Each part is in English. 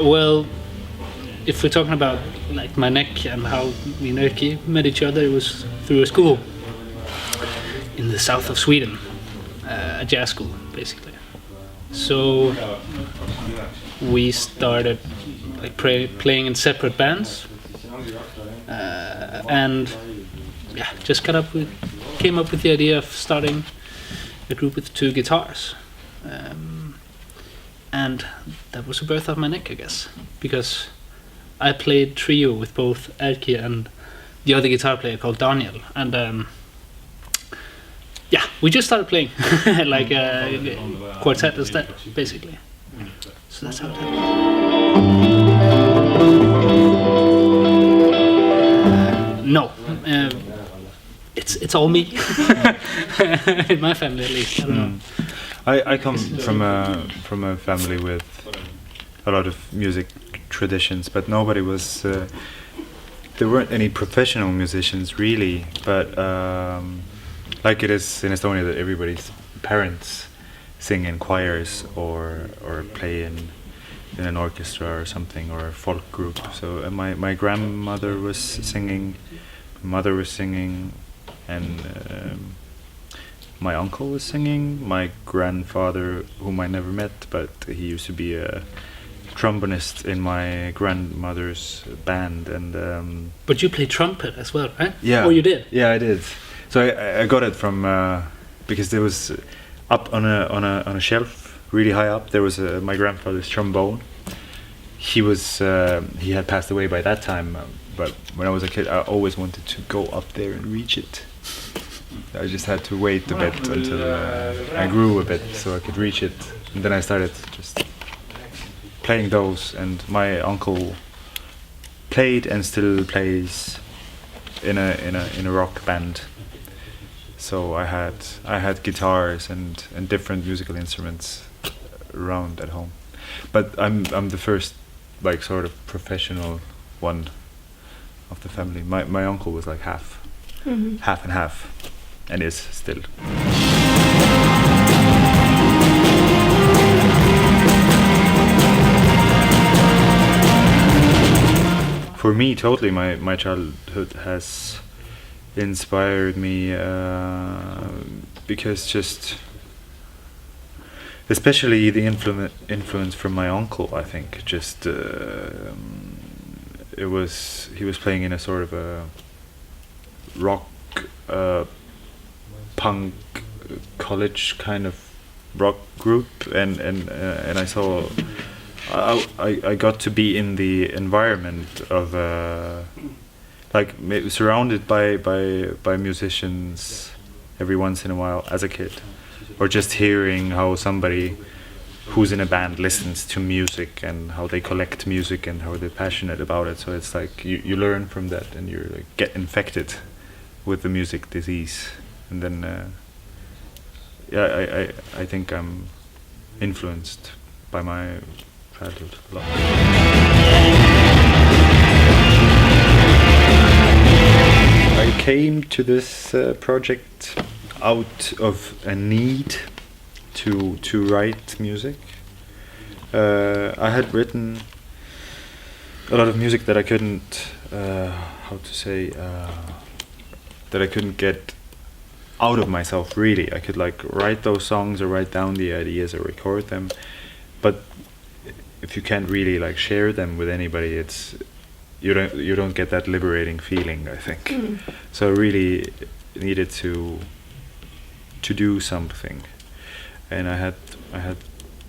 Well, if we're talking about like my neck and how me and Erki met each other, it was through a school in the south of Sweden, a jazz school, basically. So we started like playing in separate bands, and just came up with the idea of starting a group with 2 guitars, and that was the birth of my neck, I guess, because I played trio with both Erki and the other guitar player called Daniel, and we just started playing like a quartet instead, basically. So that's how it happened. No, it's all me. In my family, at least. I don't know. I come from a family with a lot of music traditions, but nobody was. There weren't any professional musicians really, but like it is in Estonia, that everybody's parents sing in choirs or play in an orchestra or something, or a folk group. So my grandmother was singing, my mother was singing, and my uncle was singing. My grandfather, whom I never met, but he used to be a trombonist in my grandmother's band. And but you play trumpet as well, right? Yeah. Oh, you did? Yeah, I did. So I got it from because there was up on a shelf really high up. There was my grandfather's trombone. He had passed away by that time, but when I was a kid, I always wanted to go up there and reach it. I just had to wait a bit until I grew a bit so I could reach it, and then I started just playing those. And my uncle played and still plays in a rock band. So I had guitars and different musical instruments around at home, but I'm the first like sort of professional one of the family. My uncle was like half and half, and is still. For me, totally, my childhood has inspired me because just especially the influence from my uncle, I think, just he was playing in a sort of a rock punk college kind of rock group, and I saw I got to be in the environment of like surrounded by musicians every once in a while as a kid, or just hearing how somebody who's in a band listens to music and how they collect music and how they're passionate about it. So it's like you learn from that, and you like get infected with the music disease, and then I think I'm influenced by my childhood a lot. I came to this project out of a need to write music. I had written a lot of music that I couldn't, that I couldn't get out of myself really. I could like write those songs or write down the ideas or record them, but if you can't really like share them with anybody, it's you don't get that liberating feeling, I think. So I really needed to do something, and I had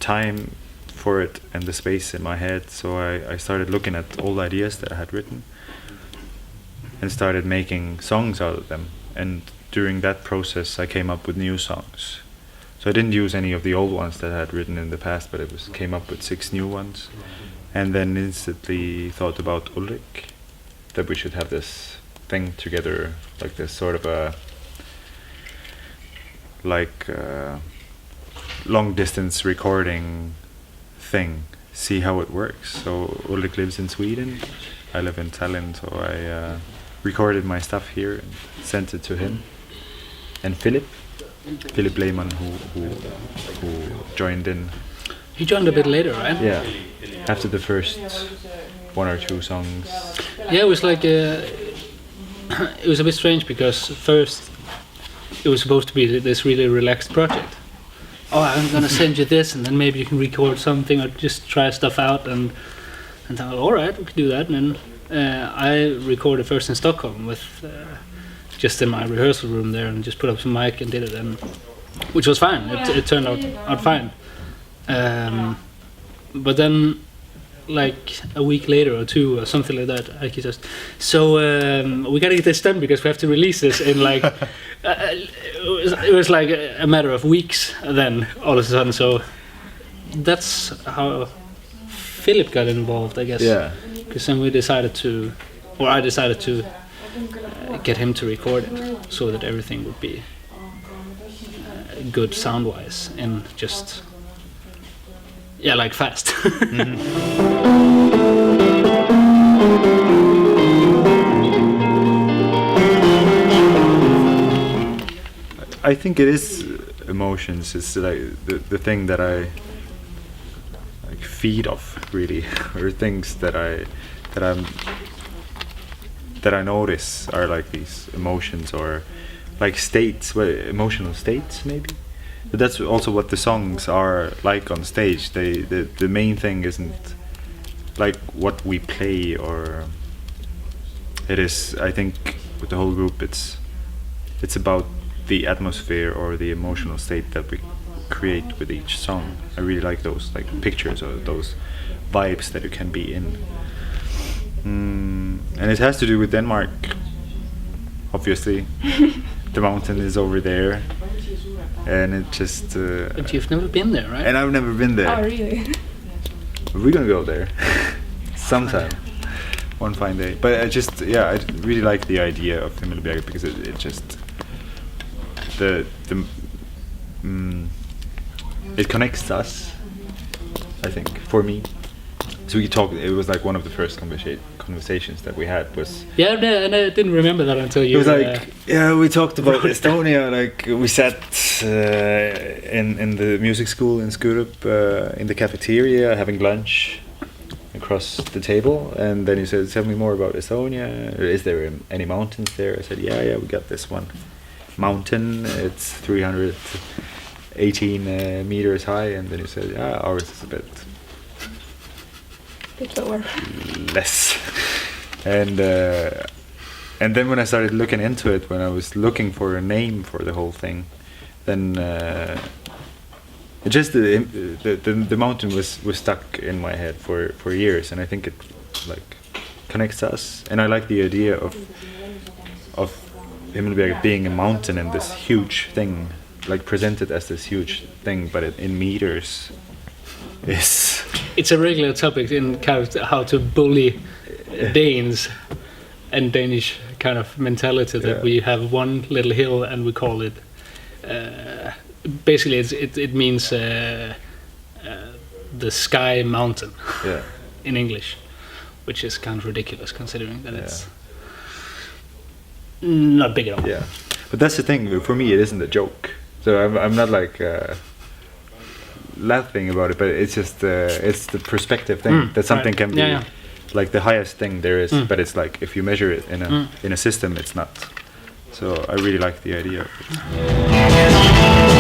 time for it and the space in my head, so I started looking at all the ideas that I had written and started making songs out of them. And during that process I came up with new songs. So I didn't use any of the old ones that I had written in the past, but came up with 6 new ones, and then instantly thought about Ulrik, that we should have this thing together, like this sort of a long distance recording thing, see how it works. So Ulrik lives in Sweden, I live in Tallinn, so I recorded my stuff here and sent it to him. And Philip Lehmann, who joined in. He joined a bit later, right? Yeah. after the first one or two songs? Yeah, it was like it was a bit strange because first it was supposed to be this really relaxed project. Oh, I'm gonna send you this, and then maybe you can record something or just try stuff out, and I thought, all right, we can do that. And then I recorded first in Stockholm with just in my rehearsal room there, and just put up some mic and did it, and which was fine. It turned out fine. But then, like a week later or two or something like that, Erki just, so we gotta get this done because we have to release this in like it was like a matter of weeks then all of a sudden. So that's how Philip got involved, I guess. Yeah. Because then I decided to get him to record it so that everything would be good sound wise and just like fast. I think it is emotions. It's like the thing that I like feed off really, or things that I notice are like these emotions or like states, emotional states maybe. But that's also what the songs are like on stage. The main thing isn't like what we play, or it is, I think with the whole group it's about the atmosphere or the emotional state that we create with each song. I really like those like pictures or those vibes that you can be in. And it has to do with Denmark, obviously. The mountain is over there, and it just But you've never been there, right? and I've never been there. Oh, really? We're gonna go there sometime, one fine day. But I really like the idea of Himmelberg because it just it connects us, I think, for me. So we talked. It was like one of the first conversations that we had was. Yeah, and I didn't remember that until you. It was like we talked about Estonia. Like we sat in the music school in Skurup in the cafeteria having lunch across the table, and then he said, "Tell me more about Estonia. Is there any mountains there?" I said, "Yeah, we got this one mountain. It's 318 meters high." And then he said, "Yeah, ours is a bit lower, less." And then when I started looking into it, when I was looking for a name for the whole thing, then just the mountain was stuck in my head for years, and I think it like connects us. And I like the idea of Himmelberg being a mountain and this huge thing, like presented as this huge thing, but in meters. It's a regular topic in kind of how to bully Danes and Danish kind of mentality that we have one little hill and we call it. Basically, it means the sky mountain in English, which is kind of ridiculous considering that it's not big at all. Yeah, but that's the thing. For me, it isn't a joke. So I'm not like. Laughing about it, but it's just it's the perspective thing that something can be like the highest thing there is, but it's like if you measure it in a system, it's not. So I really like the idea of it.